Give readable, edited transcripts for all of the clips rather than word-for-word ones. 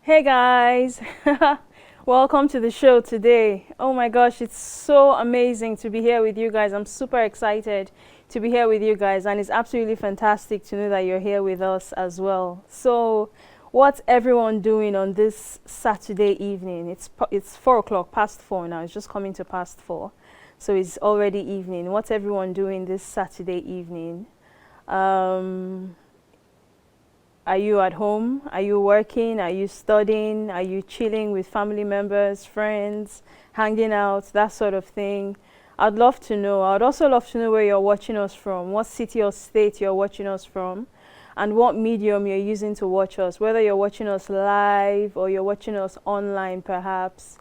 Hey guys, welcome to the show today. Oh my gosh, it's so amazing to be here with you guys. I'm super excited to be here with you guys, and it's absolutely fantastic to know that you're here with us as well. So, what's everyone doing on this Saturday evening? It's 4 o'clock, past 4 now. It's just coming to past 4, so it's already evening. What's everyone doing this Saturday evening? Are you at home? Are you working? Are you studying? Are you chilling with family members, friends, hanging out, that sort of thing? I'd love to know. I'd also love to know where you're watching us from, what city or state you're watching us from, and what medium you're using to watch us, whether you're watching us live or you're watching us online perhaps.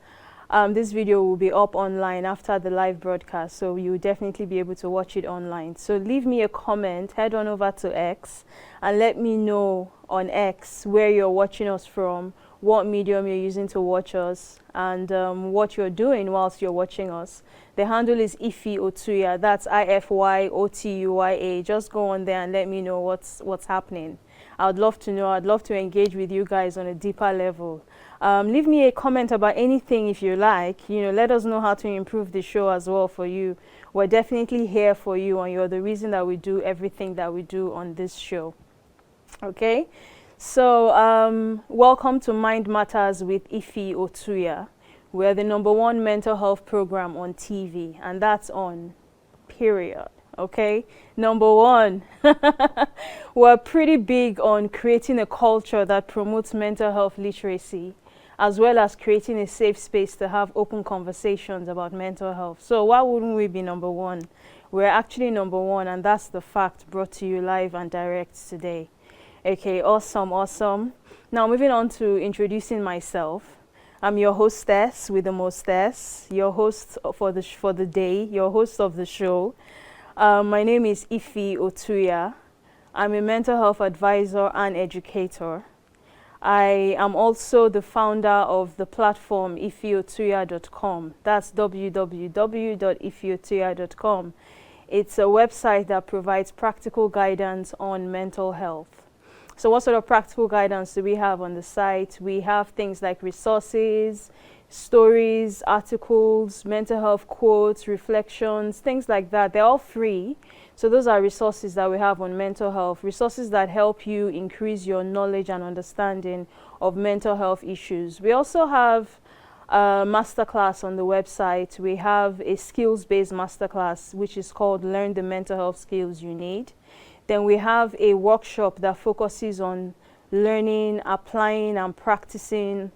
This video will be up online after the live broadcast, so you'll definitely be able to watch it online. So leave me a comment, head on over to X, and let me know on X where you're watching us from, what medium you're using to watch us, and what you're doing whilst you're watching us. The handle is Ify Otuya. That's Ify Otuya. Just go on there and let me know what's happening. I'd love to know. I'd love to engage with you guys on a deeper level. Leave me a comment about anything if you like. Let us know how to improve the show as well for you. We're definitely here for you, and you're the reason that we do everything that we do on this show. Okay, so welcome to Mind Matters with Ify Otuya. We're the #1 mental health program on TV, and that's on period. Okay, #1. We're pretty big on creating a culture that promotes mental health literacy, as well as creating a safe space to have open conversations about mental health. So why wouldn't we be #1? We're actually #1, and that's the fact, brought to you live and direct today. Okay, awesome. Now moving on to introducing myself. I'm your hostess with the mostess, your host for the day, your host of the show. My name is Ify Otuya. I'm a mental health advisor and educator. I am also the founder of the platform ifyotuya.com. That's www.ifyotuya.com. It's a website that provides practical guidance on mental health. So what sort of practical guidance do we have on the site? We have things like resources, stories, articles, mental health quotes, reflections, things like that. They're all free. So those are resources that we have on mental health, resources that help you increase your knowledge and understanding of mental health issues. We also have a masterclass on the website. We have a skills-based masterclass, which is called Learn the Mental Health Skills You Need. Then we have a workshop that focuses on learning, applying, and practicing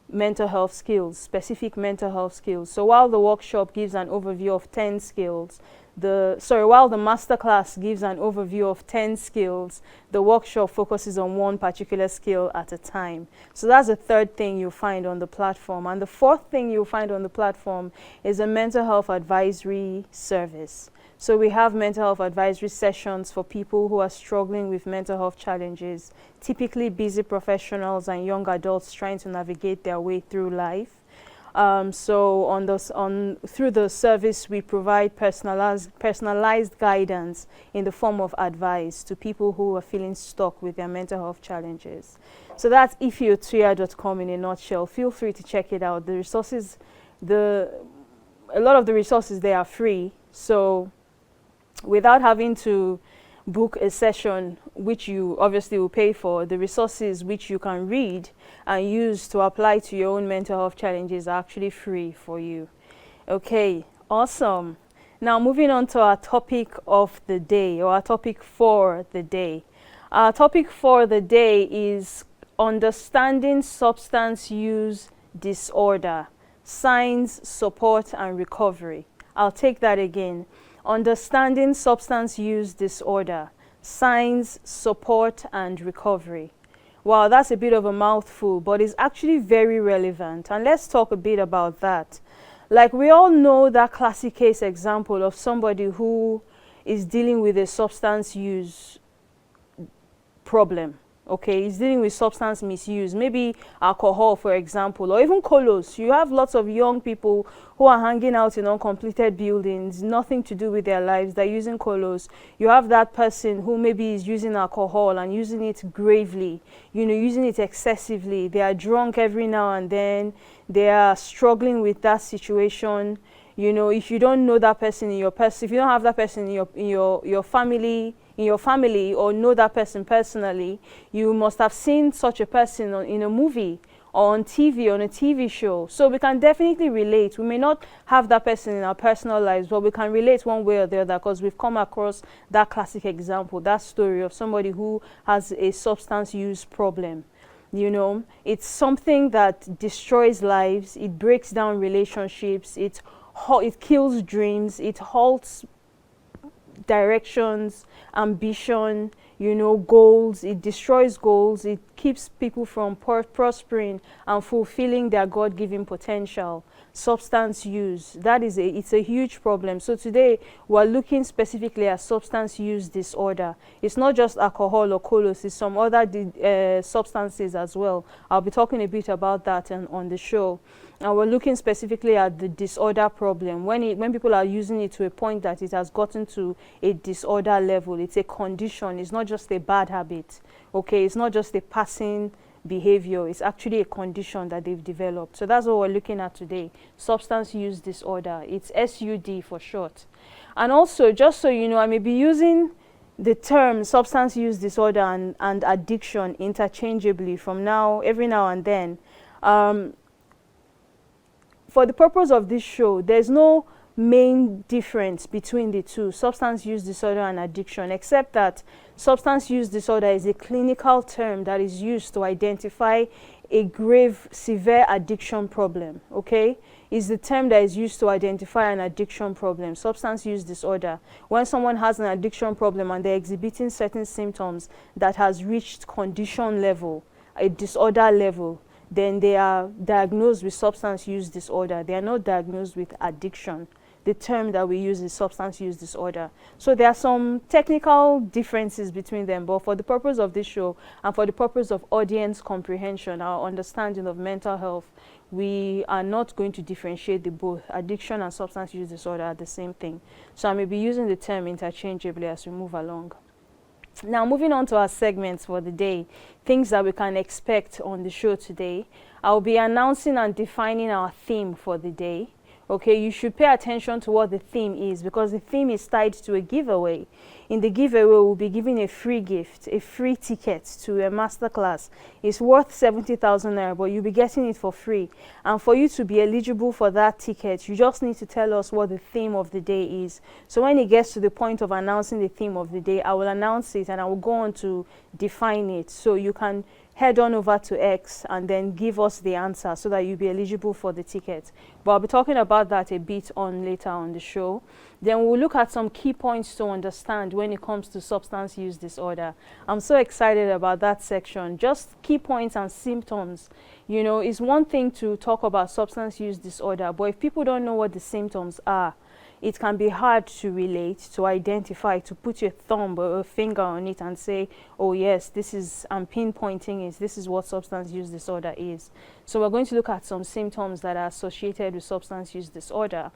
mental health skills, specific mental health skills. So while the workshop gives an overview of 10 skills, while the masterclass gives an overview of 10 skills, the workshop focuses on one particular skill at a time. So that's the third thing you'll find on the platform. And the fourth thing you'll find on the platform is a mental health advisory service. So we have mental health advisory sessions for people who are struggling with mental health challenges, typically busy professionals and young adults trying to navigate their way through life. Through the service, we provide personalized guidance in the form of advice to people who are feeling stuck with their mental health challenges. So that's ifyotuya.com in a nutshell. Feel free to check it out. The resources, a lot of the resources, they are free. So without having to book a session, which you obviously will pay for, the resources which you can read and use to apply to your own mental health challenges are actually free for you. Okay, awesome. Now moving on to our topic of the day, or our topic for the day. Our topic for the day is understanding substance use disorder, signs, support, and recovery. I'll take that again. Understanding substance use disorder, signs, support, and recovery. Wow, that's a bit of a mouthful, but it's actually very relevant. And let's talk a bit about that. Like, we all know that classic case example of somebody who is dealing with a substance use problem. Okay, it's dealing with substance misuse, maybe alcohol, for example, or even colos. You have lots of young people who are hanging out in uncompleted buildings, nothing to do with their lives, they're using colos. You have that person who maybe is using alcohol and using it gravely, you know, using it excessively. They are drunk every now and then, they are struggling with that situation. You know, if you don't know that person in your if you don't have that person in your family or know that person personally, you must have seen such a person in a movie or on TV, on a TV show. So we can definitely relate. We may not have that person in our personal lives, but we can relate one way or the other because we've come across that classic example, that story of somebody who has a substance use problem. You know, it's something that destroys lives, it breaks down relationships, it kills dreams, it halts directions, ambition, you know, goals. It destroys goals. It keeps people from prospering and fulfilling their God-given potential. Substance use, it's a huge problem. So today we're looking specifically at substance use disorder. It's not just alcohol or colos, it's some other substances as well. I'll be talking a bit about that on the show. And we're looking specifically at the disorder problem. When people are using it to a point that it has gotten to a disorder level, it's a condition. It's not just a bad habit. Okay, it's not just a passing behavior. It's actually a condition that they've developed. So that's what we're looking at today. Substance use disorder. It's SUD for short. And also, just so you know, I may be using the term substance use disorder and addiction interchangeably from every now and then. For the purpose of this show, there's no main difference between the two, substance use disorder and addiction, except that substance use disorder is a clinical term that is used to identify a grave, severe addiction problem, okay? Is the term that is used to identify an addiction problem, substance use disorder. When someone has an addiction problem and they're exhibiting certain symptoms that has reached condition level, a disorder level, then they are diagnosed with substance use disorder. They are not diagnosed with addiction. The term that we use is substance use disorder. So there are some technical differences between them, but for the purpose of this show and for the purpose of audience comprehension, our understanding of mental health, we are not going to differentiate the both. Addiction and substance use disorder are the same thing. So I may be using the term interchangeably as we move along. Now, moving on to our segments for the day, things that we can expect on the show today. I'll be announcing and defining our theme for the day. Okay, you should pay attention to what the theme is because the theme is tied to a giveaway. In the giveaway, we'll be giving a free gift, a free ticket to a masterclass. It's worth 70,000 naira, but you'll be getting it for free. And for you to be eligible for that ticket, you just need to tell us what the theme of the day is. So when it gets to the point of announcing the theme of the day, I will announce it and I will go on to define it. So you can head on over to X and then give us the answer so that you'll be eligible for the ticket. But I'll be talking about that a bit later on the show. Then we'll look at some key points to understand when it comes to substance use disorder. I'm so excited about that section. Just key points and symptoms. You know, it's one thing to talk about substance use disorder, but if people don't know what the symptoms are, it can be hard to relate, to identify, to put your thumb or a finger on it and say, oh yes, I'm pinpointing it, this is what substance use disorder is. So we're going to look at some symptoms that are associated with substance use disorder.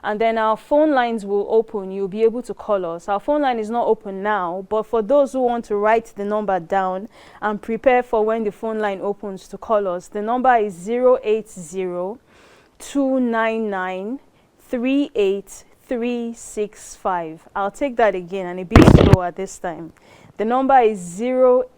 And then our phone lines will open. You'll be able to call us. Our phone line is not open now, but for those who want to write the number down and prepare for when the phone line opens to call us, the number is 080-299-38365. I'll take that again and a bit slower this time. The number is 080,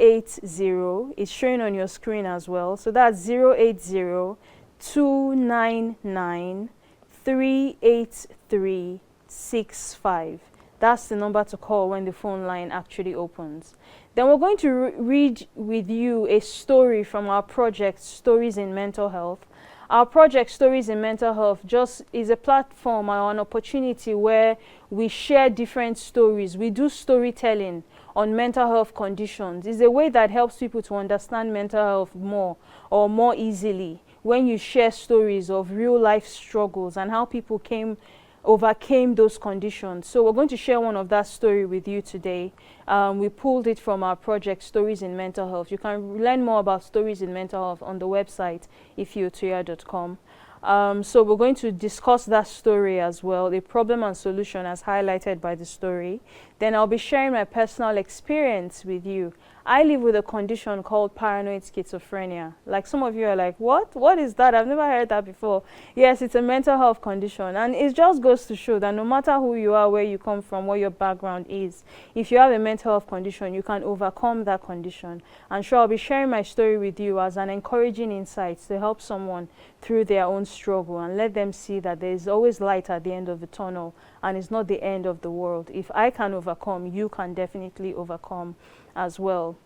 it's showing on your screen as well. So that's 080-299-38365. That's the number to call when the phone line actually opens. Then we're going to read with you a story from our project, Stories in Mental Health. Our project, Stories in Mental Health, just is a platform or an opportunity where we share different stories. We do storytelling on mental health conditions. It's a way that helps people to understand mental health more easily when you share stories of real life struggles and how people came overcame those conditions. So we're going to share one of that story with you today. We pulled it from our project, Stories in Mental Health. You can learn more about stories in mental health on the website, ifyotuya.com. So we're going to discuss that story as well, the problem and solution as highlighted by the story. Then I'll be sharing my personal experience with you. I live with a condition called paranoid schizophrenia. Like some of you are like, what? What is that? I've never heard that before. Yes, it's a mental health condition. And it just goes to show that no matter who you are, where you come from, what your background is, if you have a mental health condition, you can overcome that condition. And sure, I'll be sharing my story with you as an encouraging insight to help someone through their own struggle and let them see that there is always light at the end of the tunnel and it's not the end of the world. If I can overcome, you can definitely overcome as well.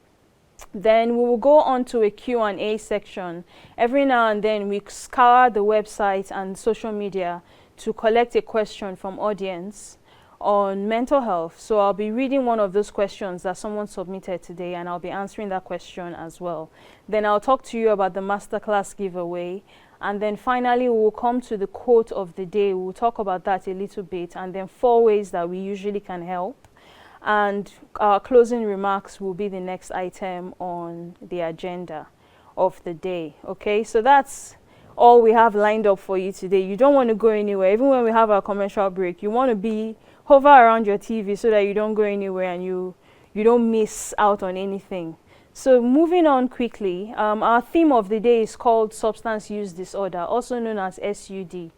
Then we will go on to a Q&A section. Every now and then we scour the website and social media to collect a question from audience on mental health. So I'll be reading one of those questions that someone submitted today and I'll be answering that question as well. Then I'll talk to you about the Masterclass Giveaway. And then finally, we will come to the quote of the day. We'll talk about that a little bit. And then 4 ways that we usually can help. And our closing remarks will be the next item on the agenda of the day. Okay, so that's all we have lined up for you today. You don't want to go anywhere. Even when we have our commercial break, you want to be hover around your TV so that you don't go anywhere and you don't miss out on anything. So moving on quickly, our theme of the day is called substance use disorder, also known as SUD.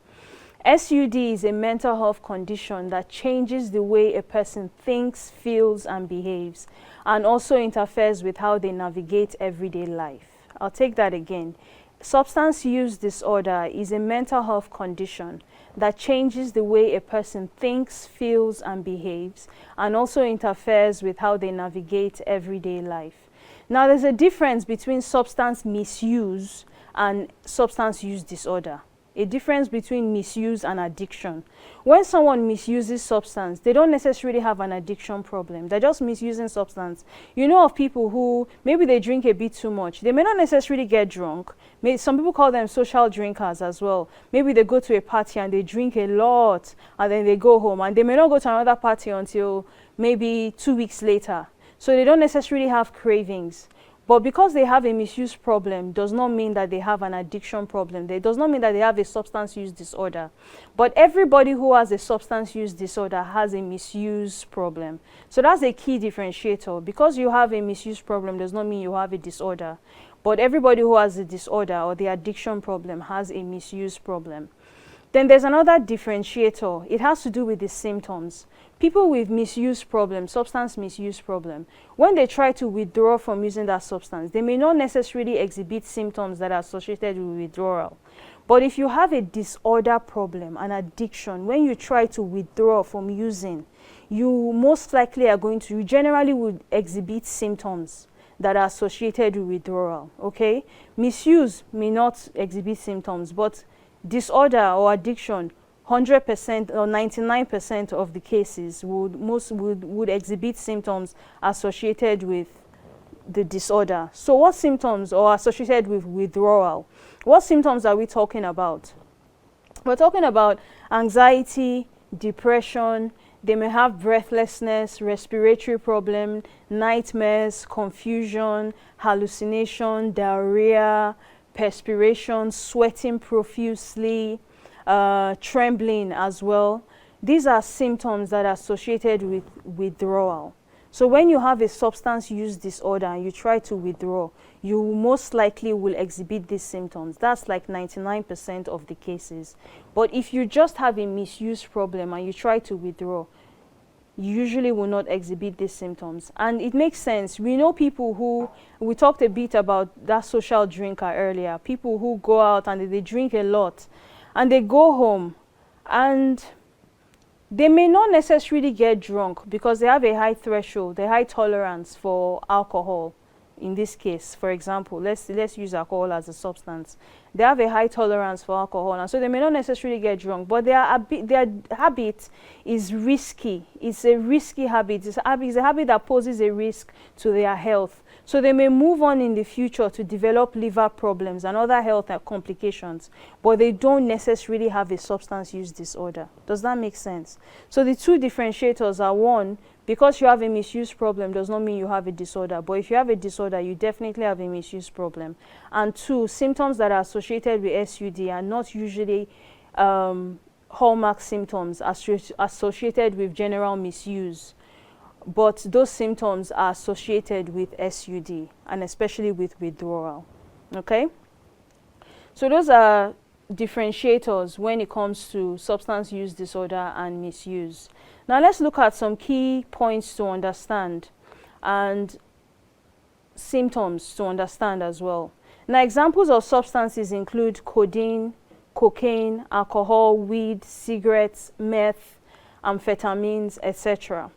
SUD is a mental health condition that changes the way a person thinks, feels, and behaves, and also interferes with how they navigate everyday life. I'll take that again. Substance use disorder is a mental health condition that changes the way a person thinks, feels, and behaves, and also interferes with how they navigate everyday life. Now, there's a difference between substance misuse and substance use disorder. A difference between misuse and addiction. When someone misuses substance, they don't necessarily have an addiction problem. They're just misusing substance. You know of people who maybe they drink a bit too much. They may not necessarily get drunk. Some people call them social drinkers as well. Maybe they go to a party and they drink a lot and then they go home and they may not go to another party until maybe 2 weeks later. So they don't necessarily have cravings. But because they have a misuse problem does not mean that they have an addiction problem. It does not mean that they have a substance use disorder. But everybody who has a substance use disorder has a misuse problem. So that's a key differentiator. Because you have a misuse problem does not mean you have a disorder. But everybody who has a disorder or the addiction problem has a misuse problem. Then there's another differentiator. It has to do with the symptoms. People with misuse problem, substance misuse problem, when they try to withdraw from using that substance, they may not necessarily exhibit symptoms that are associated with withdrawal. But if you have a disorder problem, an addiction, when you try to withdraw from using, you most likely are going to, you generally would exhibit symptoms that are associated with withdrawal, okay? Misuse may not exhibit symptoms, but disorder or addiction, 100% or 99% of the cases would exhibit symptoms associated with the disorder. So what symptoms are associated with withdrawal? What symptoms are we talking about? We're talking about anxiety, depression. They may have breathlessness, respiratory problem, nightmares, confusion, hallucination, diarrhea, perspiration, sweating profusely, trembling as well. These are symptoms that are associated with withdrawal. So when you have a substance use disorder and you try to withdraw, you most likely will exhibit these symptoms. That's like 99% of the cases. But if you just have a misuse problem and you try to withdraw, you usually will not exhibit these symptoms. And it makes sense. We know people who, we talked a bit about that social drinker earlier, people who go out and they drink a lot and they go home and they may not necessarily get drunk because they have a high threshold, a high tolerance for alcohol. In this case, for example, let's use alcohol as a substance. they have a high tolerance for alcohol, and so they may not necessarily get drunk, but their habit is risky. It's a risky habit. It's a habit that poses a risk to their health. So they may move on in the future to develop liver problems and other health complications, but they don't necessarily have a substance use disorder. Does that make sense? So the two differentiators are, one, because you have a misuse problem does not mean you have a disorder, but if you have a disorder, you definitely have a misuse problem. And two, symptoms that are associated with SUD are not usually hallmark symptoms associated with general misuse, but those symptoms are associated with SUD and especially with withdrawal. Okay? So those are differentiators when it comes to substance use disorder and misuse. Now let's look at some key points to understand and symptoms to understand as well. Now examples of substances include codeine, cocaine, alcohol, weed, cigarettes, meth, amphetamines, etc.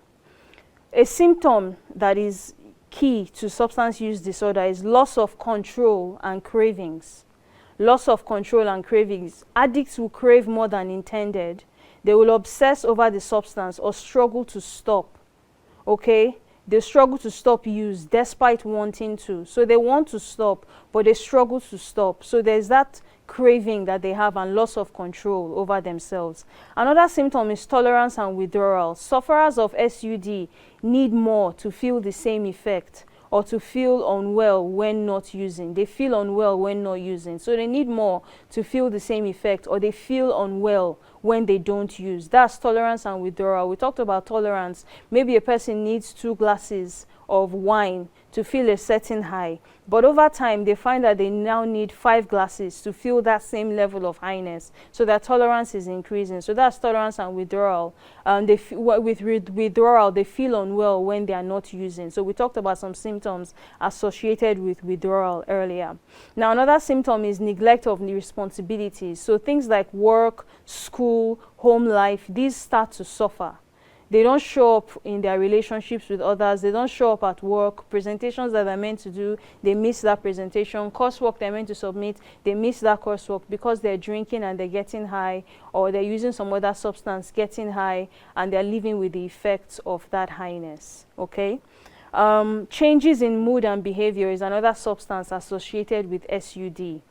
A symptom that is key to substance use disorder is loss of control and cravings. Loss of control and cravings. Addicts will crave more than intended. They will obsess over the substance or struggle to stop. Okay? They struggle to stop use despite wanting to. So they want to stop, but they struggle to stop. So there's that craving that they have and loss of control over themselves. Another symptom is tolerance and withdrawal. Sufferers of SUD need more to feel the same effect or to feel unwell when not using. They feel unwell when not using. So they need more to feel the same effect, or they feel unwell when they don't use. That's tolerance and withdrawal. We talked about tolerance. Maybe a person needs 2 glasses of wine to feel a certain high, but over time they find that they now need 5 glasses to feel that same level of highness. So their tolerance is increasing. So that's tolerance and withdrawal. With withdrawal, they feel unwell when they are not using. So we talked about some symptoms associated with withdrawal earlier. Now another symptom is neglect of responsibilities. So things like work, school, home life, these start to suffer. They don't show up in their relationships with others. They don't show up at work. Presentations that they're meant to do, they miss that presentation. Coursework they're meant to submit, they miss that coursework because they're drinking and they're getting high, or they're using some other substance, getting high, and they're living with the effects of that highness. Okay? Changes in mood and behavior is another substance associated with SUD.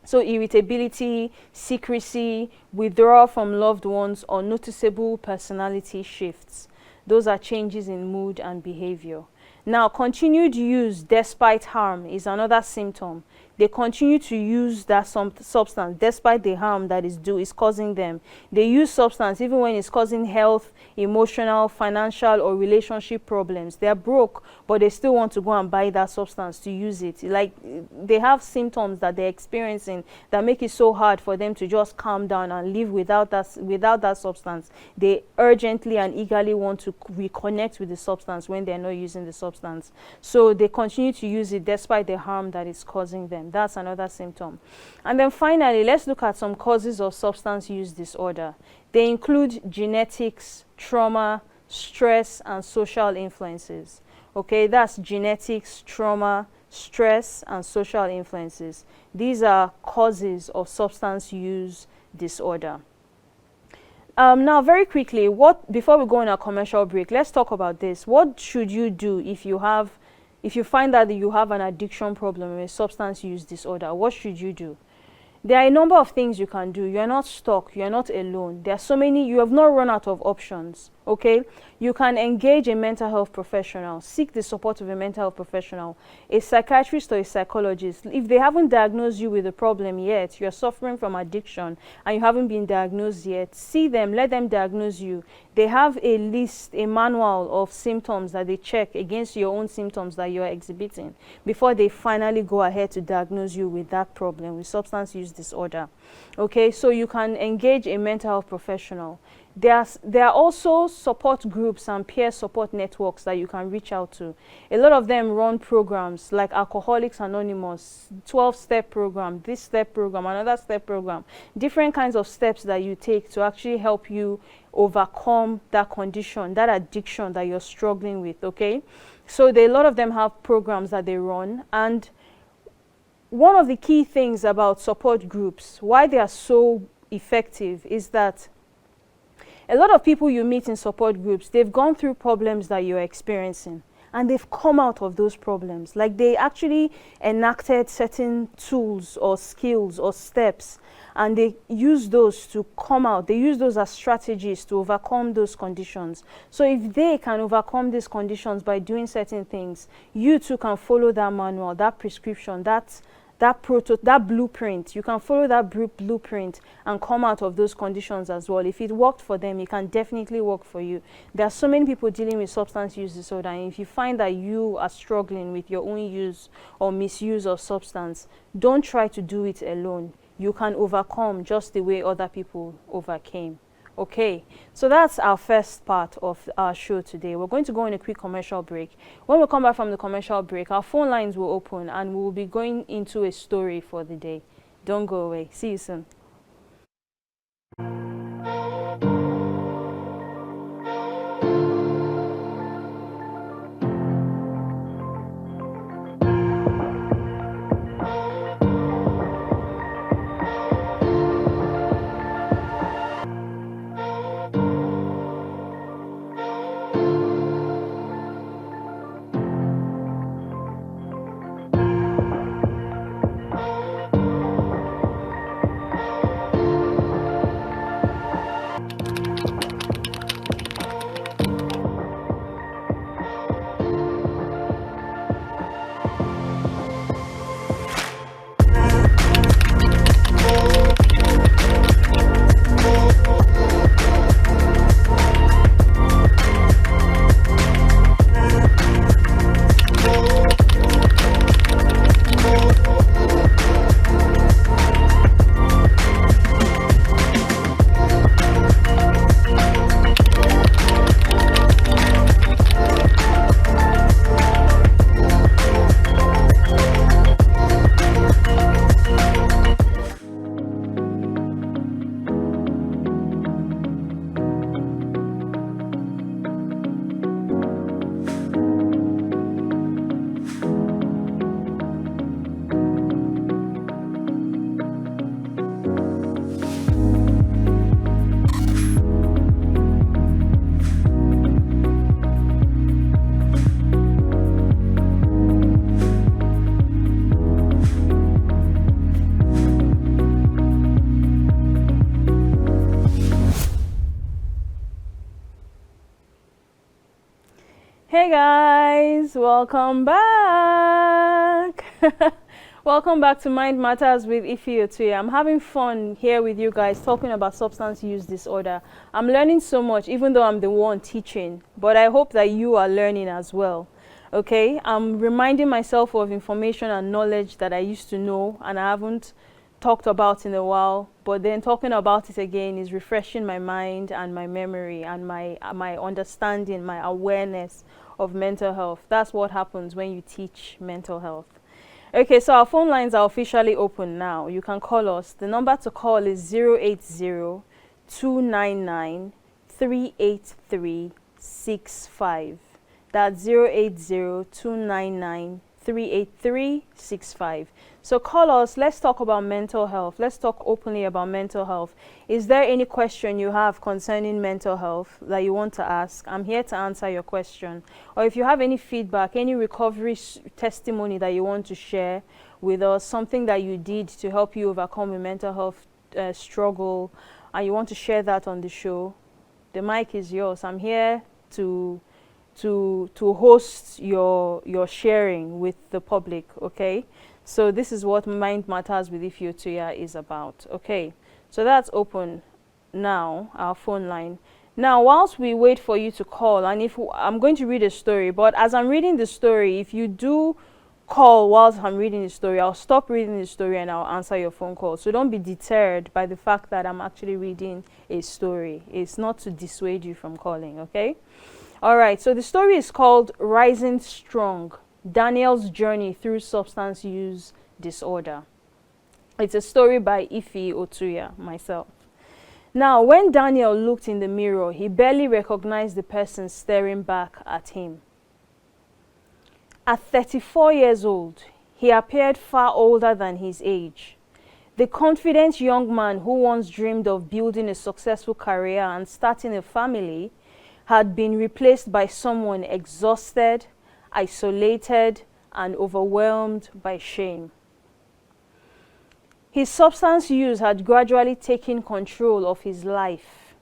So irritability, secrecy, withdrawal from loved ones, or noticeable personality shifts. Those are changes in mood and behavior. Now, continued use despite harm is another symptom. They continue to use that substance despite the harm that is causing them. They use substance even when it's causing health, emotional, financial, or relationship problems. They're broke, but they still want to go and buy that substance to use it. Like, they have symptoms that they're experiencing that make it so hard for them to just calm down and live without that substance. They urgently and eagerly want to reconnect with the substance when they're not using the substance. So they continue to use it despite the harm that it's causing them. That's another symptom. And then finally, let's look at some causes of substance use disorder. They include genetics, trauma, stress, and social influences. Okay, that's genetics, trauma, stress, and social influences. These are causes of substance use disorder. Now, very quickly, before we go on a commercial break, let's talk about this. What should you do if you find that you have an addiction problem or a substance use disorder? What should you do? There are a number of things you can do. You are not stuck. You are not alone. There are so many. You have not run out of options. Okay? You can engage a mental health professional. Seek the support of a mental health professional, a psychiatrist or a psychologist. If they haven't diagnosed you with a problem yet, you're suffering from addiction and you haven't been diagnosed yet, see them, let them diagnose you. They have a list, a manual of symptoms that they check against your own symptoms that you're exhibiting before they finally go ahead to diagnose you with that problem, with substance use disorder. Okay, so you can engage a mental health professional. There are also support groups and peer support networks that you can reach out to. A lot of them run programs like Alcoholics Anonymous, 12-step program, this step program, another step program, different kinds of steps that you take to actually help you overcome that condition, that addiction that you're struggling with, okay? So a lot of them have programs that they run, and one of the key things about support groups, why they are so effective, is that a lot of people you meet in support groups, they've gone through problems that you're experiencing, and they've come out of those problems. Like, they actually enacted certain tools or skills or steps, and they use those to come out. They use those as strategies to overcome those conditions. So if they can overcome these conditions by doing certain things, you too can follow that manual, that prescription, that blueprint. You can follow that blueprint and come out of those conditions as well. If it worked for them, it can definitely work for you. There are so many people dealing with substance use disorder, and if you find that you are struggling with your own use or misuse of substance, don't try to do it alone. You can overcome just the way other people overcame. Okay, so that's our first part of our show today. We're going to go on a quick commercial break. When we come back from the commercial break, our phone lines will open and we will be going into a story for the day. Don't go away. See you soon. Hey guys, welcome back. Welcome back to Mind Matters with Ify Otuya. I'm having fun here with you guys talking about substance use disorder. I'm learning so much, even though I'm the one teaching, but I hope that you are learning as well. Okay, I'm reminding myself of information and knowledge that I used to know and I haven't talked about in a while, but then talking about it again is refreshing my mind and my memory and my understanding, my awareness of mental health. That's what happens when you teach mental health. Okay, so our phone lines are officially open now. You can call us. The number to call is 080-299-38365. That's 080-299-38365. So call us. Let's talk about mental health. Let's talk openly about mental health. Is there any question you have concerning mental health that you want to ask? I'm here to answer your question. Or if you have any feedback, any recovery testimony that you want to share with us, something that you did to help you overcome a mental health struggle, and you want to share that on the show, the mic is yours. I'm here to host your sharing with the public, okay? So this is what Mind Matters with Ify Otuya is about. Okay, so that's open now, our phone line. Now, whilst we wait for you to call, and I'm going to read a story, but as I'm reading the story, if you do call whilst I'm reading the story, I'll stop reading the story and I'll answer your phone call. So don't be deterred by the fact that I'm actually reading a story. It's not to dissuade you from calling, okay? All right, so the story is called Rising Strong: Daniel's Journey Through Substance Use Disorder. It's a story by Ify Otuya, myself. Now, when Daniel looked in the mirror, he barely recognized the person staring back at him. At 34 years old, He appeared far older than his age. The confident young man who once dreamed of building a successful career and starting a family had been replaced by someone exhausted, isolated, and overwhelmed by shame. His substance use had gradually taken control of his life,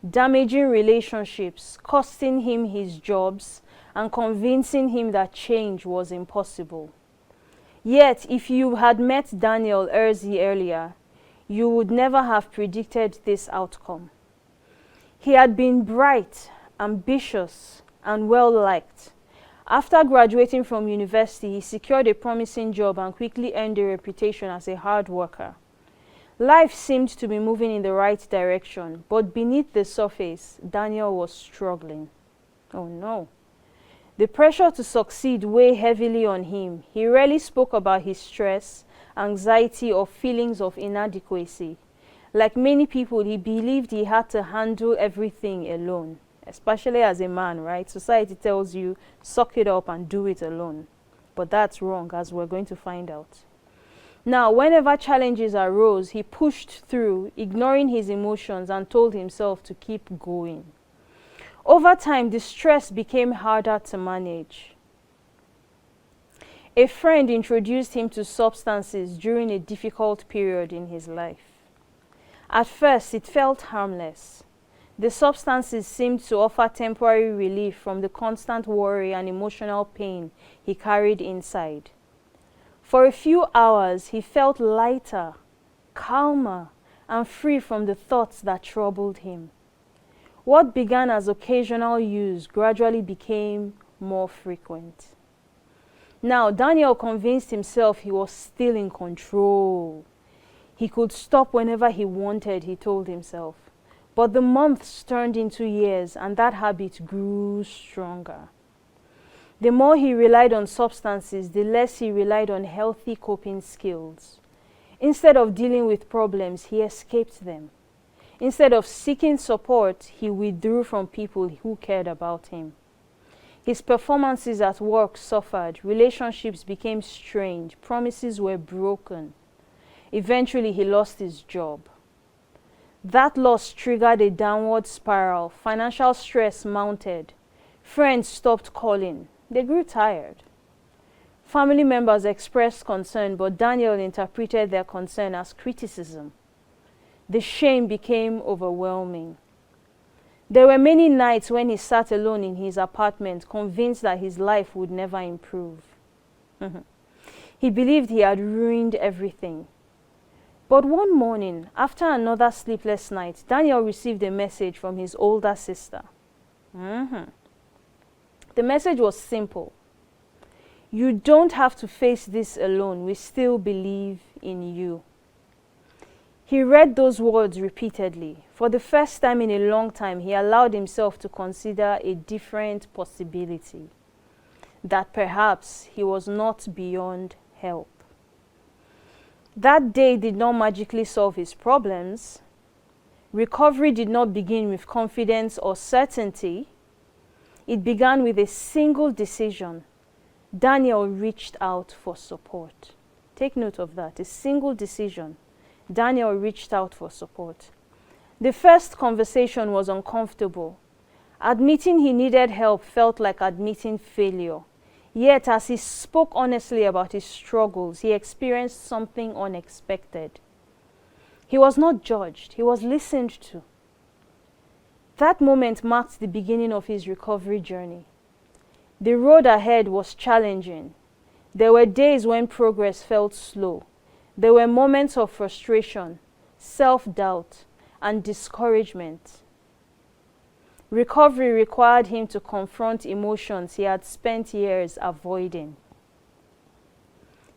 damaging relationships, costing him his jobs, and convincing him that change was impossible. Yet, if you had met Daniel Erzi earlier, you would never have predicted this outcome. He had been bright, ambitious, and well-liked. After graduating from university, he secured a promising job and quickly earned a reputation as a hard worker. Life seemed to be moving in the right direction, but beneath the surface, Daniel was struggling. Oh no. The pressure to succeed weighed heavily on him. He rarely spoke about his stress, anxiety, or feelings of inadequacy. Like many people, he believed he had to handle everything alone, especially as a man, right? Society tells you, suck it up and do it alone. But that's wrong, as we're going to find out. Now, whenever challenges arose, he pushed through, ignoring his emotions, and told himself to keep going. Over time, the stress became harder to manage. A friend introduced him to substances during a difficult period in his life. At first, it felt harmless. The substances seemed to offer temporary relief from the constant worry and emotional pain he carried inside. For a few hours, he felt lighter, calmer, and free from the thoughts that troubled him. What began as occasional use gradually became more frequent. Now, Daniel convinced himself he was still in control. He could stop whenever he wanted, he told himself. But the months turned into years, and that habit grew stronger. The more he relied on substances, the less he relied on healthy coping skills. Instead of dealing with problems, he escaped them. Instead of seeking support, he withdrew from people who cared about him. His performances at work suffered, relationships became strained, promises were broken. Eventually, he lost his job. That loss triggered a downward spiral. Financial stress mounted. Friends stopped calling. They grew tired. Family members expressed concern, but Daniel interpreted their concern as criticism. The shame became overwhelming. There were many nights when he sat alone in his apartment, convinced that his life would never improve. He believed he had ruined everything. But one morning, after another sleepless night, Daniel received a message from his older sister. The message was simple. You don't have to face this alone. We still believe in you. He read those words repeatedly. For the first time in a long time, he allowed himself to consider a different possibility. That perhaps he was not beyond help. That day did not magically solve his problems. Recovery did not begin with confidence or certainty. It began with a single decision. Daniel reached out for support. Take note of that, a single decision. Daniel reached out for support. The first conversation was uncomfortable. Admitting he needed help felt like admitting failure. Yet, as he spoke honestly about his struggles, he experienced something unexpected. He was not judged, he was listened to. That moment marked the beginning of his recovery journey. The road ahead was challenging. There were days when progress felt slow. There were moments of frustration, self-doubt, and discouragement. Recovery required him to confront emotions he had spent years avoiding.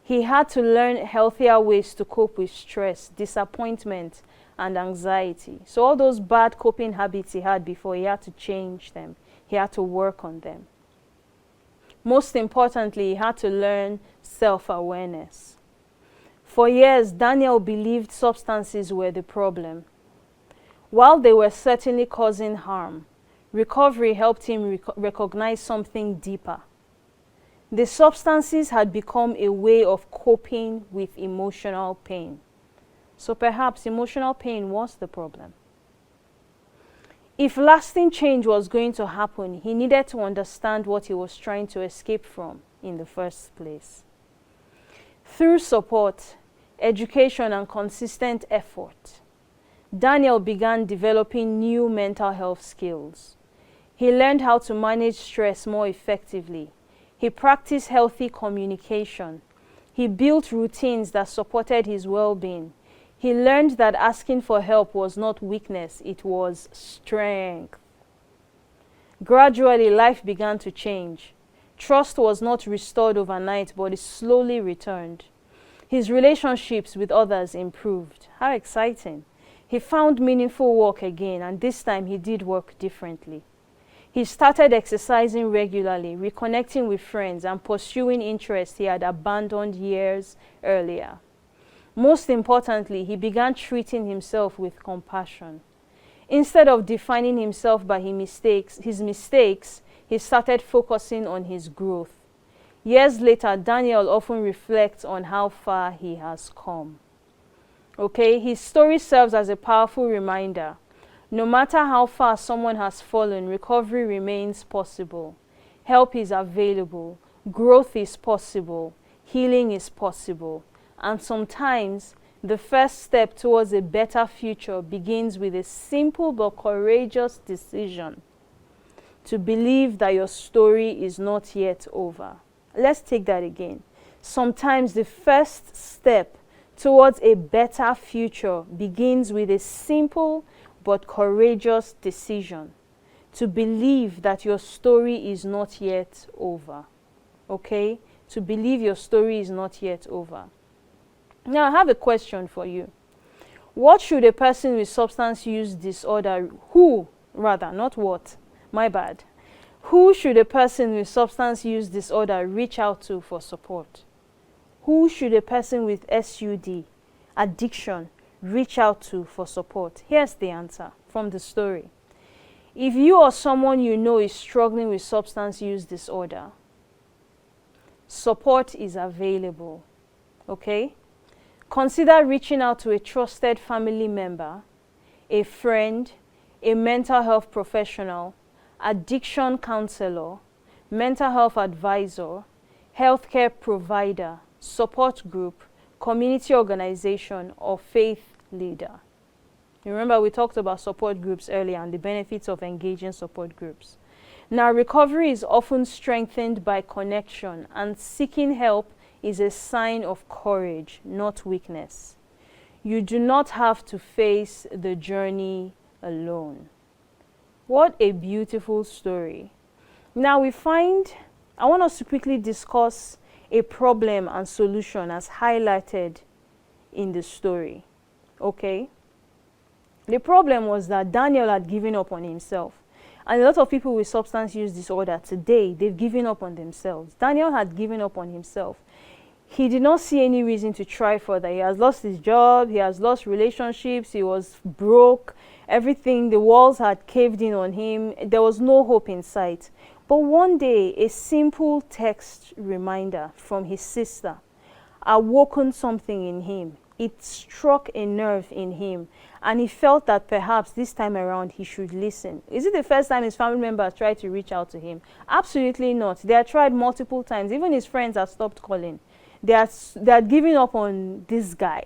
He had to learn healthier ways to cope with stress, disappointment, and anxiety. So all those bad coping habits he had before, he had to change them. He had to work on them. Most importantly, he had to learn self-awareness. For years, Daniel believed substances were the problem. While they were certainly causing harm, recovery helped him recognize something deeper. The substances had become a way of coping with emotional pain. So perhaps emotional pain was the problem. If lasting change was going to happen, he needed to understand what he was trying to escape from in the first place. Through support, education, and consistent effort, Daniel began developing new mental health skills. He learned how to manage stress more effectively. He practiced healthy communication. He built routines that supported his well-being. He learned that asking for help was not weakness, it was strength. Gradually, life began to change. Trust was not restored overnight, but it slowly returned. His relationships with others improved. How exciting. He found meaningful work again, and this time he did work differently. He started exercising regularly, reconnecting with friends, and pursuing interests he had abandoned years earlier. Most importantly, he began treating himself with compassion. Instead of defining himself by his mistakes, he started focusing on his growth. Years later, Daniel often reflects on how far he has come. Okay, his story serves as a powerful reminder. No matter how far someone has fallen, recovery remains possible. Help is available. Growth is possible. Healing is possible. And sometimes, the first step towards a better future begins with a simple but courageous decision to believe that your story is not yet over. Let's take that again. Sometimes the first step towards a better future begins with a simple but courageous decision to believe that your story is not yet over. Okay? To believe your story is not yet over. Now, I have a question for you. What should a person with substance use disorder, who should a person with substance use disorder reach out to for support? Who should a person with SUD, addiction, reach out to for support? Here's the answer from the story. If you or someone you know is struggling with substance use disorder, support is available. Okay? Consider reaching out to a trusted family member, a friend, a mental health professional, addiction counselor, mental health advisor, healthcare provider, support group, community organization, or faith leader. You remember we talked about support groups earlier and the benefits of engaging support groups. Now, recovery is often strengthened by connection, and seeking help is a sign of courage, not weakness. You do not have to face the journey alone. What a beautiful story. Now I want us to quickly discuss a problem and solution as highlighted in the story. Okay? The problem was that Daniel had given up on himself. And a lot of people with substance use disorder today, they've given up on themselves. Daniel had given up on himself. He did not see any reason to try further. He has lost his job, he has lost relationships, he was broke, everything, the walls had caved in on him. There was no hope in sight. But one day, a simple text reminder from his sister awoken something in him. It struck a nerve in him, and he felt that perhaps this time around he should listen. Is it the first time his family members tried to reach out to him? Absolutely not. They had tried multiple times. Even his friends had stopped calling. They had given up on this guy.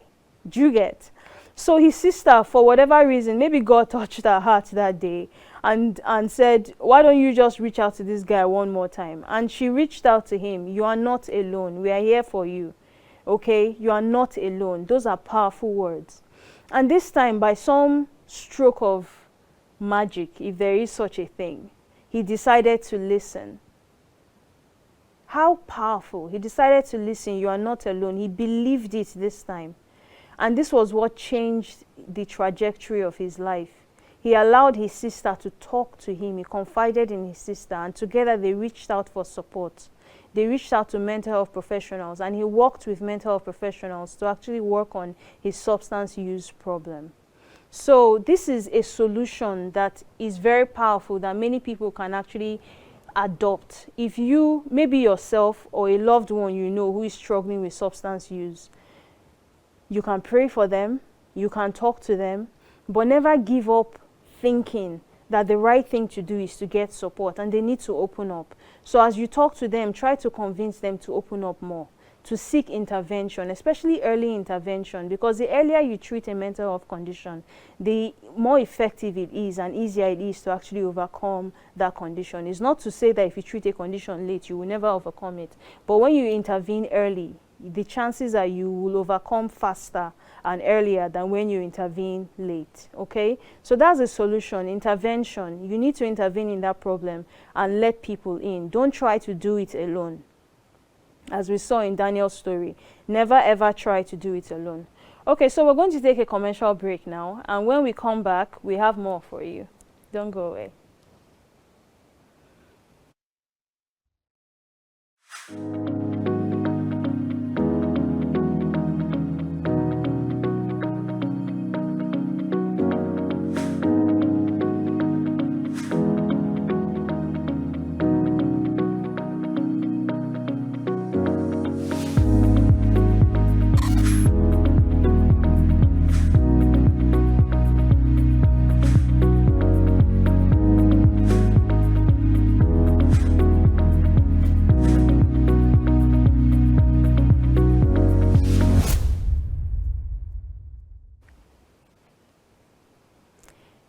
Do you get? So his sister, for whatever reason, maybe God touched her heart that day and said, why don't you just reach out to this guy one more time? And she reached out to him. You are not alone. We are here for you. Okay? You are not alone. Those are powerful words. And this time, by some stroke of magic, if there is such a thing, he decided to listen. How powerful. He decided to listen. You are not alone. He believed it this time. And this was what changed the trajectory of his life. He allowed his sister to talk to him. He confided in his sister, and together they reached out for support. They reached out to mental health professionals, and he worked with mental health professionals to actually work on his substance use problem. So this is a solution that is very powerful, that many people can actually adopt. If you, maybe yourself or a loved one you know who is struggling with substance use, you can pray for them, you can talk to them, but never give up thinking that the right thing to do is to get support and they need to open up. So as you talk to them, try to convince them to open up more, to seek intervention, especially early intervention, because the earlier you treat a mental health condition, the more effective it is and easier it is to actually overcome that condition. It's not to say that if you treat a condition late, you will never overcome it. But when you intervene early, the chances are you will overcome faster and earlier than when you intervene late. Okay, so that's a solution. Intervention. You need to intervene in that problem and let people in. Don't try to do it alone. As we saw in Daniel's story, never ever try to do it alone. Okay, so we're going to take a commercial break now, and when we come back, we have more for you. Don't go away.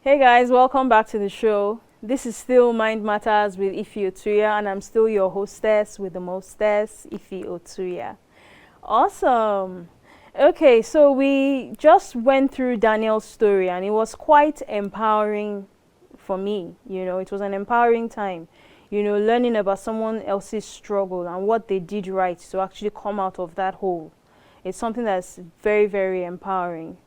Hey guys, welcome back to the show. This is still Mind Matters with Ify Otuya, and I'm still your hostess with the mostess, Ify Otuya. Awesome. Okay, so we just went through Daniel's story and it was quite empowering for me. You know, it was an empowering time, you know, learning about someone else's struggle and what they did right to actually come out of that hole. It's something that's very, very empowering.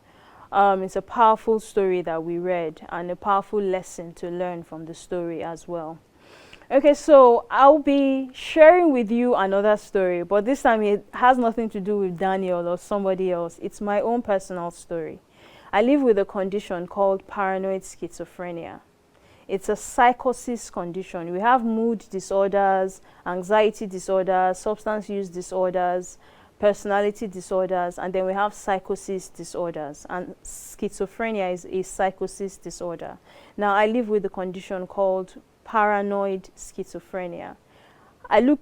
It's a powerful story that we read and a powerful lesson to learn from the story as well. Okay, so I'll be sharing with you another story, but this time it has nothing to do with Daniel or somebody else. It's my own personal story. I live with a condition called paranoid schizophrenia. It's a psychosis condition. We have mood disorders, anxiety disorders, substance use disorders, personality disorders, and then we have psychosis disorders, and schizophrenia is a psychosis disorder. Now I live with a condition called paranoid schizophrenia. I look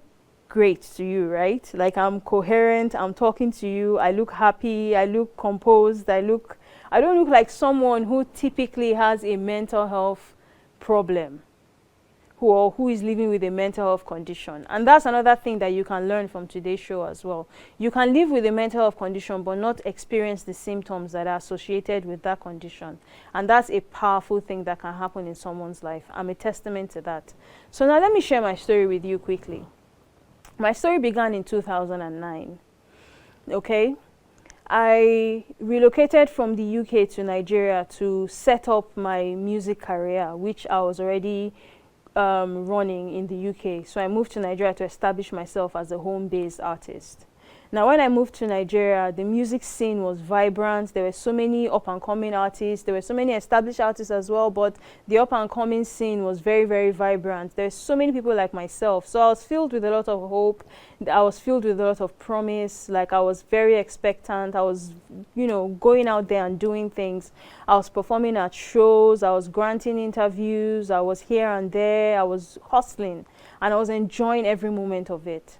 great to you, right? Like I'm coherent, I'm talking to you, I look happy, I look composed, I don't look like someone who typically has a mental health problem, who is living with a mental health condition. And that's another thing that you can learn from today's show as well. You can live with a mental health condition but not experience the symptoms that are associated with that condition. And that's a powerful thing that can happen in someone's life. I'm a testament to that. So now let me share my story with you quickly. My story began in 2009. Okay? I relocated from the UK to Nigeria to set up my music career, which I was already running in the UK. So I moved to Nigeria to establish myself as a home-based artist. Now when I moved to Nigeria, the music scene was vibrant. There were so many up-and-coming artists. There were so many established artists as well, but the up-and-coming scene was very, very vibrant. There's so many people like myself. So I was filled with a lot of hope. I was filled with a lot of promise. Like I was very expectant. I was, you know, going out there and doing things. I was performing at shows. I was granting interviews. I was here and there. I was hustling, and I was enjoying every moment of it.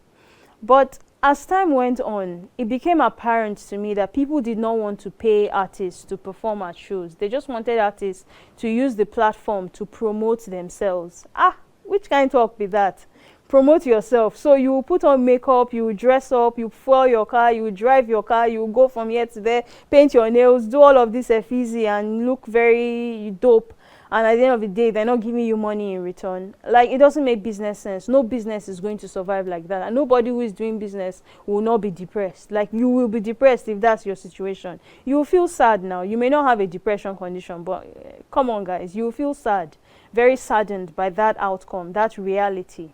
But as time went on, it became apparent to me that people did not want to pay artists to perform at shows. They just wanted artists to use the platform to promote themselves. Which kind of talk be that? Promote yourself. So you will put on makeup, you will dress up, you fuel your car, you will drive your car, you will go from here to there, paint your nails, do all of this easy and look very dope. And at the end of the day, they're not giving you money in return. Like, it doesn't make business sense. No business is going to survive like that. And nobody who is doing business will not be depressed. Like, you will be depressed if that's your situation. You will feel sad now. You may not have a depression condition, but come on, guys. You will feel sad, very saddened by that outcome, that reality.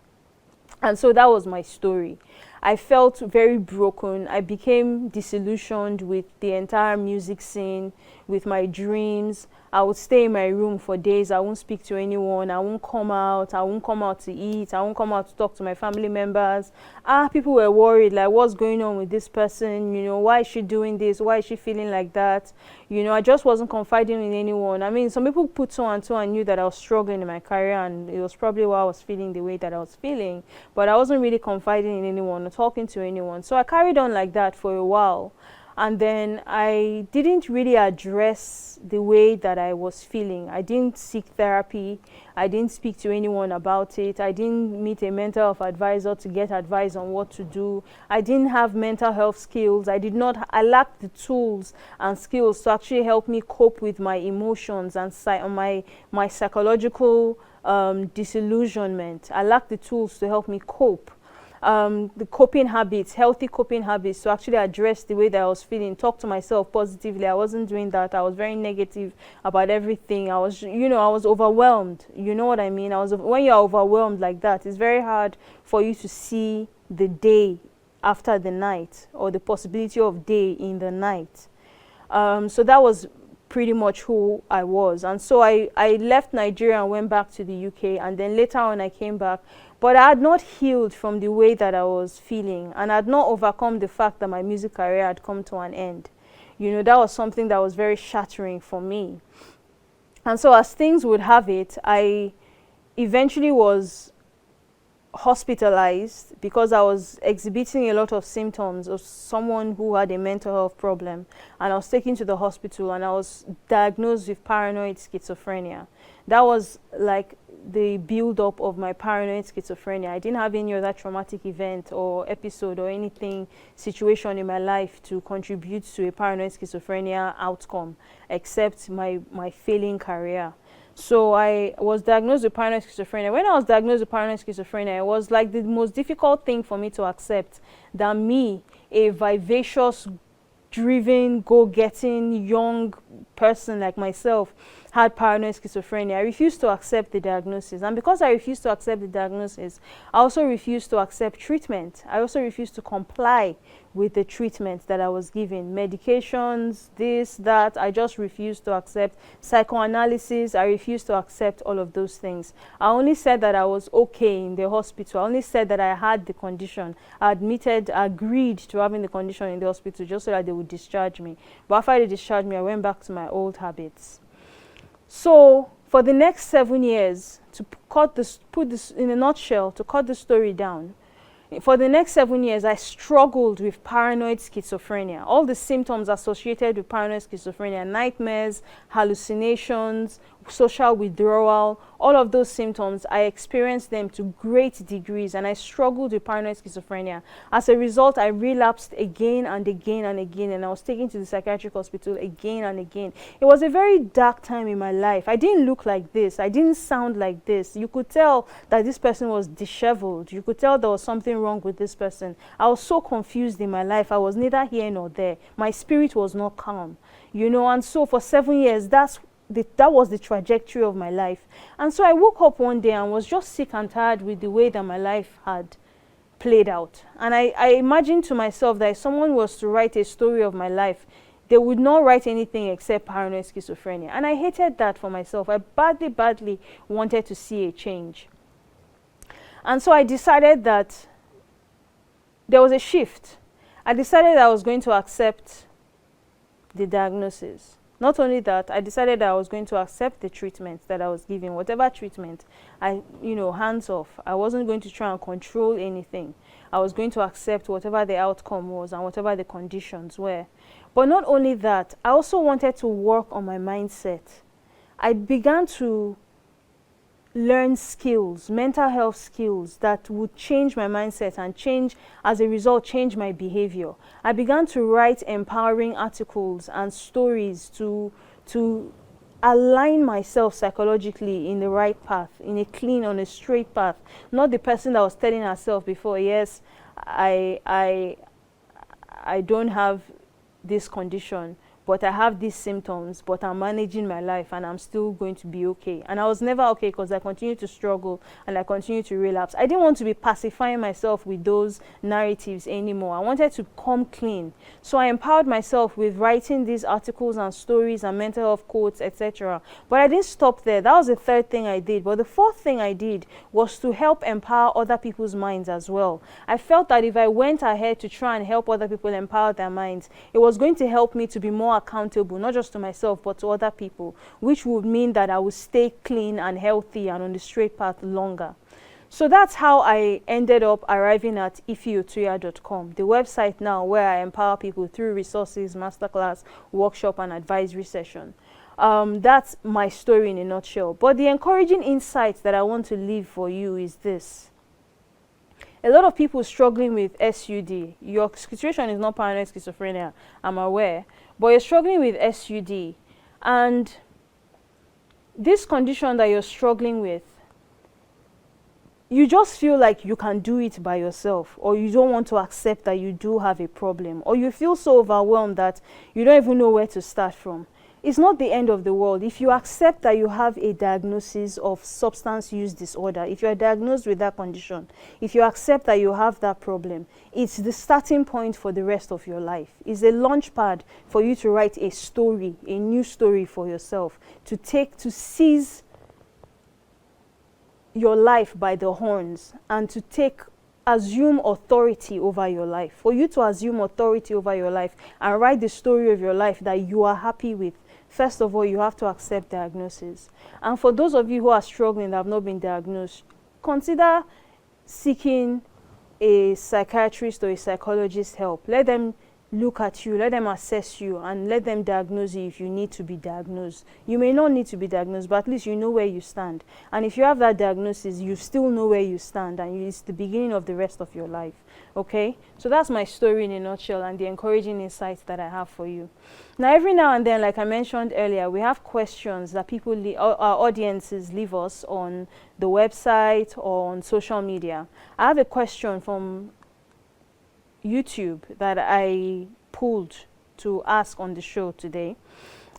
And so that was my story. I felt very broken. I became disillusioned with the entire music scene, with my dreams. I would stay in my room for days. I won't speak to anyone. I won't come out. I won't come out to eat. I won't come out to talk to my family members. People were worried, like, what's going on with this person? You know, why is she doing this? Why is she feeling like that? You know, I just wasn't confiding in anyone. I mean, some people put so and so and knew that I was struggling in my career, and it was probably why I was feeling the way that I was feeling. But I wasn't really confiding in anyone or talking to anyone. So I carried on like that for a while. And then I didn't really address the way that I was feeling. I didn't seek therapy. I didn't speak to anyone about it. I didn't meet a mental health advisor to get advice on what to do. I didn't have mental health skills. I lacked the tools and skills to actually help me cope with my emotions and my psychological disillusionment. I lacked the tools to help me cope. The coping habits, healthy coping habits, to actually address the way that I was feeling, talk to myself positively. I wasn't doing that. I was very negative about everything. I was overwhelmed. You know what I mean? When you're overwhelmed like that, it's very hard for you to see the day after the night, or the possibility of day in the night. So that was pretty much who I was. And so I left Nigeria and went back to the UK, and then later on I came back. But I had not healed from the way that I was feeling, and I had not overcome the fact that my music career had come to an end. You know, that was something that was very shattering for me. And so as things would have it, I eventually was hospitalized because I was exhibiting a lot of symptoms of someone who had a mental health problem, and I was taken to the hospital and I was diagnosed with paranoid schizophrenia. That was like the build-up of my paranoid schizophrenia. I didn't have any other traumatic event or episode or anything, situation in my life to contribute to a paranoid schizophrenia outcome, except my failing career. So I was diagnosed with paranoid schizophrenia. When I was diagnosed with paranoid schizophrenia, it was like the most difficult thing for me to accept that me, a vivacious, driven, go-getting young person like myself, had paranoid schizophrenia. I refused to accept the diagnosis. And because I refused to accept the diagnosis, I also refused to accept treatment. I also refused to comply with the treatment that I was given. Medications, this, that, I just refused to accept. Psychoanalysis, I refused to accept all of those things. I only said that I was okay in the hospital. I only said that I had the condition. I agreed to having the condition in the hospital just so that they would discharge me. But after they discharged me, I went back to my old habits. So for the next 7 years, to put this in a nutshell, to cut the story down, for the next 7 years, I struggled with paranoid schizophrenia. All the symptoms associated with paranoid schizophrenia, nightmares, hallucinations, social withdrawal, all of those symptoms, I experienced them to great degrees, and I struggled with paranoid schizophrenia. As a result, I relapsed again and again and again, and I was taken to the psychiatric hospital again and again. It was a very dark time in my life. I didn't look like this. I didn't sound like this. You could tell that this person was disheveled. You could tell there was something wrong with this person. I was so confused in my life. I was neither here nor there. My spirit was not calm, you know. And so for 7 years, that was the trajectory of my life. And so I woke up one day and was just sick and tired with the way that my life had played out. And I imagined to myself that if someone was to write a story of my life, they would not write anything except paranoid schizophrenia. And I hated that for myself. I badly wanted to see a change. And so I decided that there was a shift. I decided that I was going to accept the diagnosis. Not only that, I decided that I was going to accept the treatment that I was given, whatever treatment, hands off. I wasn't going to try and control anything. I was going to accept whatever the outcome was and whatever the conditions were. But not only that, I also wanted to work on my mindset. I began to learn skills, mental health skills that would change my mindset and as a result, change my behavior. I began to write empowering articles and stories to align myself psychologically in the right path, in a clean, on a straight path. Not the person that was telling herself before, yes, I don't have this condition, but I have these symptoms, but I'm managing my life and I'm still going to be okay. And I was never okay because I continued to struggle and I continued to relapse. I didn't want to be pacifying myself with those narratives anymore. I wanted to come clean. So I empowered myself with writing these articles and stories and mental health quotes, etc. But I didn't stop there. That was the third thing I did. But the fourth thing I did was to help empower other people's minds as well. I felt that if I went ahead to try and help other people empower their minds, it was going to help me to be more accountable, not just to myself, but to other people, which would mean that I would stay clean and healthy and on the straight path longer. So that's how I ended up arriving at ifyotuya.com, the website now where I empower people through resources, masterclass, workshop, and advisory session. That's my story in a nutshell. But the encouraging insight that I want to leave for you is this. A lot of people struggling with SUD. Your situation is not paranoid schizophrenia, I'm aware, but you're struggling with SUD. And this condition that you're struggling with, you just feel like you can do it by yourself, or you don't want to accept that you do have a problem, or you feel so overwhelmed that you don't even know where to start from. It's not the end of the world. If you accept that you have a diagnosis of substance use disorder, if you are diagnosed with that condition, if you accept that you have that problem, it's the starting point for the rest of your life. It's a launch pad for you to write a story, a new story for yourself, to seize your life by the horns and to assume authority over your life. For you to assume authority over your life and write the story of your life that you are happy with, first of all, you have to accept diagnosis. And for those of you who are struggling that have not been diagnosed, consider seeking a psychiatrist or a psychologist's help. Let them look at you, let them assess you, and let them diagnose you if you need to be diagnosed. You may not need to be diagnosed, but at least you know where you stand. And if you have that diagnosis, you still know where you stand, and it's the beginning of the rest of your life. Okay? So that's my story in a nutshell and the encouraging insights that I have for you. Now, every now and then, like I mentioned earlier, we have questions that our audiences leave us on the website or on social media. I have a question from YouTube that I pulled to ask on the show today.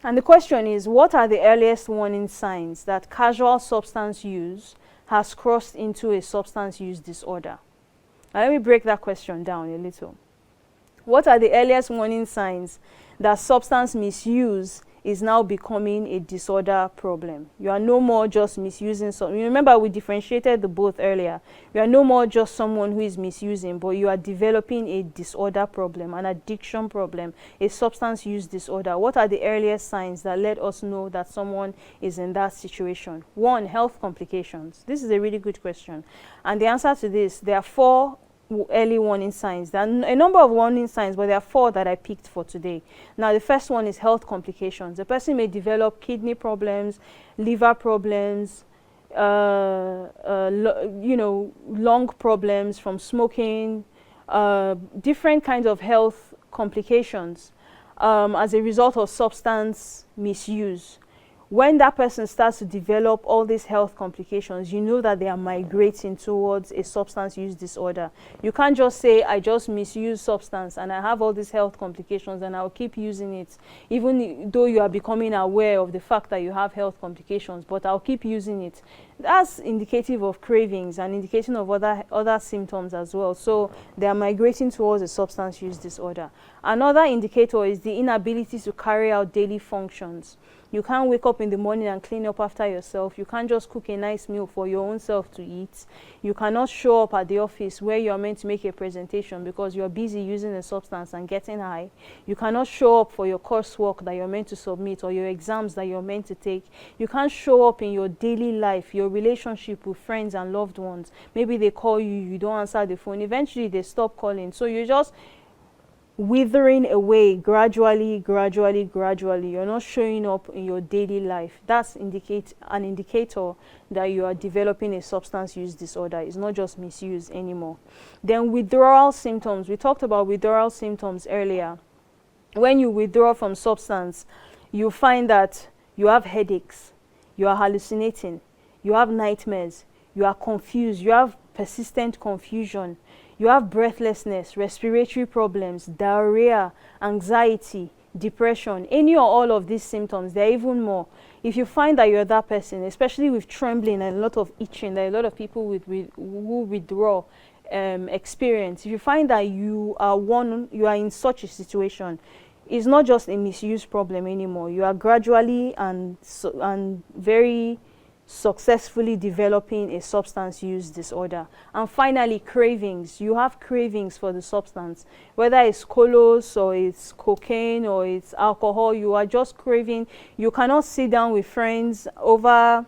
And the question is, what are the earliest warning signs that casual substance use has crossed into a substance use disorder? Now, let me break that question down a little. What are the earliest warning signs that substance misuse is now becoming a disorder problem? You are no more just misusing something. Remember, we differentiated the both earlier. You are no more just someone who is misusing, but you are developing a disorder problem, an addiction problem, a substance use disorder. What are the earliest signs that let us know that someone is in that situation? One, health complications. This is a really good question. And the answer to this, there are 4 early warning signs. There are a number of warning signs, but there are 4 that I picked for today. Now, the first one is health complications. The person may develop kidney problems, liver problems, lung problems from smoking, different kinds of health complications as a result of substance misuse. When that person starts to develop all these health complications, you know that they are migrating towards a substance use disorder. You can't just say, I just misuse substance and I have all these health complications and I'll keep using it, even though you are becoming aware of the fact that you have health complications, but I'll keep using it. That's indicative of cravings and indicating of other symptoms as well. So they are migrating towards a substance use disorder. Another indicator is the inability to carry out daily functions. You can't wake up in the morning and clean up after yourself. You can't just cook a nice meal for your own self to eat. You cannot show up at the office where you're meant to make a presentation because you're busy using a substance and getting high. You cannot show up for your coursework that you're meant to submit or your exams that you're meant to take. You can't show up in your daily life, your relationship with friends and loved ones. Maybe they call you, you don't answer the phone. Eventually, they stop calling. So you're just withering away gradually. You're not showing up in your daily life. That's an indicator that you are developing a substance use disorder. It's not just misuse anymore. Then withdrawal symptoms. We talked about withdrawal symptoms earlier. When you withdraw from substance, you find that you have headaches, you are hallucinating, you have nightmares, you are confused, you have persistent confusion, you have breathlessness, respiratory problems, diarrhea, anxiety, depression, any or all of these symptoms. There are even more. If you find that you're that person, especially with trembling and a lot of itching, there are a lot of people who withdraw experience. If you find that you are in such a situation, it's not just a misuse problem anymore. You are gradually and very successfully developing a substance use disorder. And finally, cravings. You have cravings for the substance, whether it's colos or it's cocaine or it's alcohol. You are just craving. You cannot sit down with friends over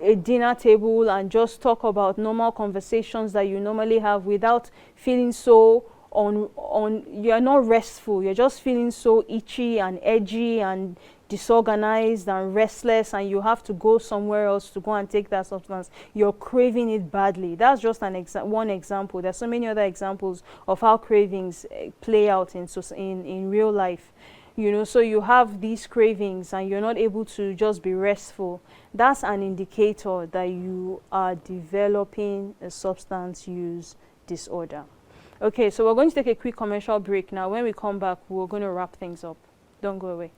a dinner table and just talk about normal conversations that you normally have without feeling so you're not restful. You're just feeling so itchy and edgy and disorganized and restless, and you have to go somewhere else to go and take that substance. You're craving it badly. That's just one example. There's so many other examples of how cravings play out in real life. You know, so you have these cravings and you're not able to just be restful. That's an indicator that you are developing a substance use disorder. Okay, so we're going to take a quick commercial break now. When we come back, we're going to wrap things up. Don't go away.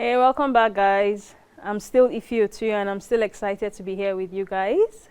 Hey, welcome back, guys. I'm still Ify Otuya and I'm still excited to be here with you guys.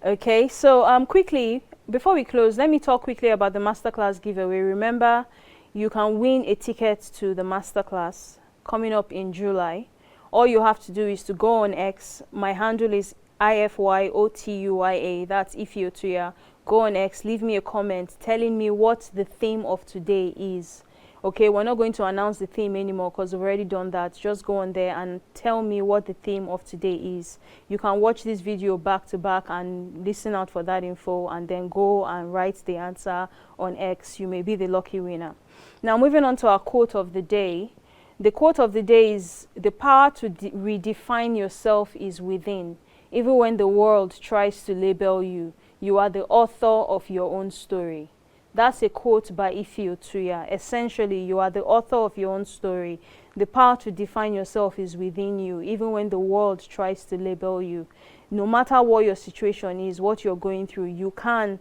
Okay, so quickly, before we close, let me talk quickly about the Masterclass giveaway. Remember, you can win a ticket to the Masterclass coming up in July. All you have to do is to go on X. My handle is Ify Otuya. That's Ify Otuya. Go on X, leave me a comment telling me what the theme of today is. Okay, we're not going to announce the theme anymore because we've already done that. Just go on there and tell me what the theme of today is. You can watch this video back to back and listen out for that info and then go and write the answer on X. You may be the lucky winner. Now, moving on to our quote of the day. The quote of the day is, "The power to redefine yourself is within. Even when the world tries to label you, you are the author of your own story." That's a quote by Ify Otuya. Essentially, you are the author of your own story. The power to define yourself is within you, even when the world tries to label you. No matter what your situation is, what you're going through, you can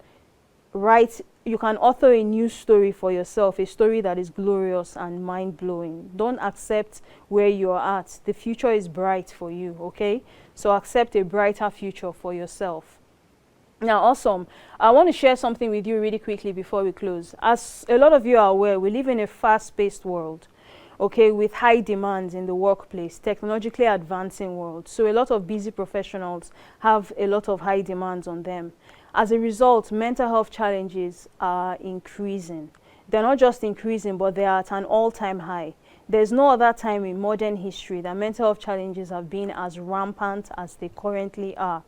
author a new story for yourself, a story that is glorious and mind-blowing. Don't accept where you're at. The future is bright for you, okay? So accept a brighter future for yourself. Now, awesome. I want to share something with you really quickly before we close. As a lot of you are aware, we live in a fast-paced world, okay, with high demands in the workplace, technologically advancing world. So a lot of busy professionals have a lot of high demands on them. As a result, mental health challenges are increasing. They're not just increasing, but they are at an all-time high. There's no other time in modern history that mental health challenges have been as rampant as they currently are.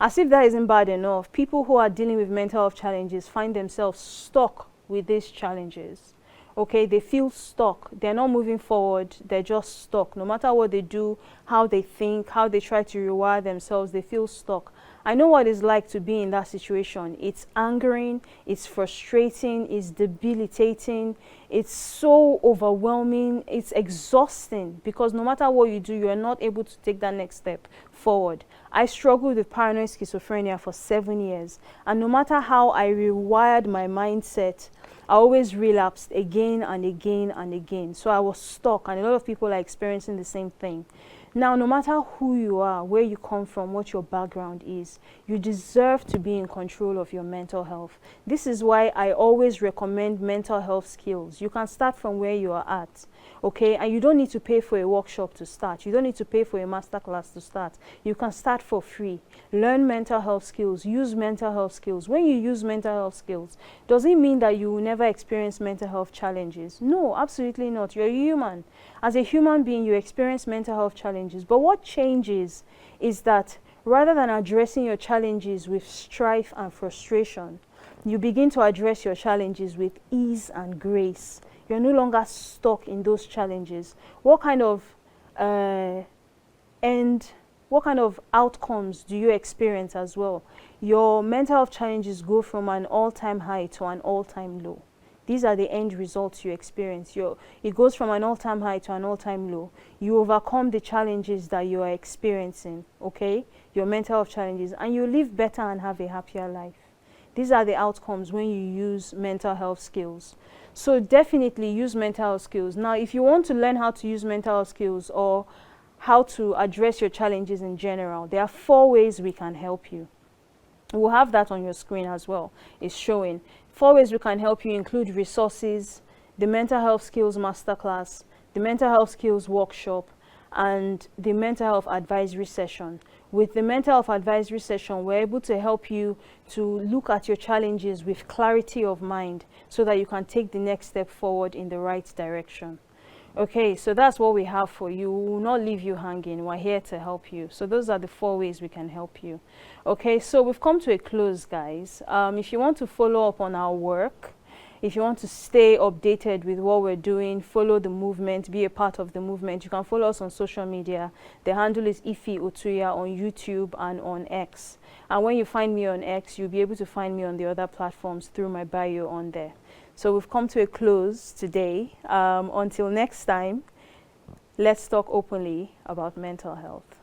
As if that isn't bad enough, people who are dealing with mental health challenges find themselves stuck with these challenges. Okay, they feel stuck. They're not moving forward. They're just stuck. No matter what they do, how they think, how they try to rewire themselves, they feel stuck. I know what it's like to be in that situation. It's angering, it's frustrating, it's debilitating, it's so overwhelming, it's exhausting, because no matter what you do, you are not able to take that next step forward. I struggled with paranoid schizophrenia for 7 years, and no matter how I rewired my mindset, I always relapsed again and again and again. So I was stuck, and a lot of people are experiencing the same thing. Now, no matter who you are, where you come from, what your background is, you deserve to be in control of your mental health. This is why I always recommend mental health skills. You can start from where you are at, okay? And you don't need to pay for a workshop to start. You don't need to pay for a masterclass to start. You can start for free. Learn mental health skills. Use mental health skills. When you use mental health skills, does it mean that you will never experience mental health challenges? No, absolutely not. You're a human. As a human being, you experience mental health challenges. But what changes is that rather than addressing your challenges with strife and frustration, you begin to address your challenges with ease and grace. You're no longer stuck in those challenges. What kind of what kind of outcomes do you experience as well? Your mental health challenges go from an all-time high to an all-time low. These are the end results you experience. It goes from an all-time high to an all-time low. You overcome the challenges that you are experiencing, okay? Your mental health challenges, and you live better and have a happier life. These are the outcomes when you use mental health skills. So definitely use mental health skills. Now, if you want to learn how to use mental health skills or how to address your challenges in general, there are 4 ways we can help you. We'll have that on your screen as well. It's showing. 4 ways we can help you include resources, the mental health skills masterclass, the mental health skills workshop, and the mental health advisory session. With the mental health advisory session, we're able to help you to look at your challenges with clarity of mind so that you can take the next step forward in the right direction. Okay, so that's what we have for you. We will not leave you hanging. We're here to help you. So those are the 4 ways we can help you. Okay, so we've come to a close, guys. If you want to follow up on our work, if you want to stay updated with what we're doing, follow the movement, be a part of the movement, you can follow us on social media. The handle is Ify Otuya on YouTube and on X. And when you find me on X, you'll be able to find me on the other platforms through my bio on there. So we've come to a close today. Until next time, let's talk openly about mental health.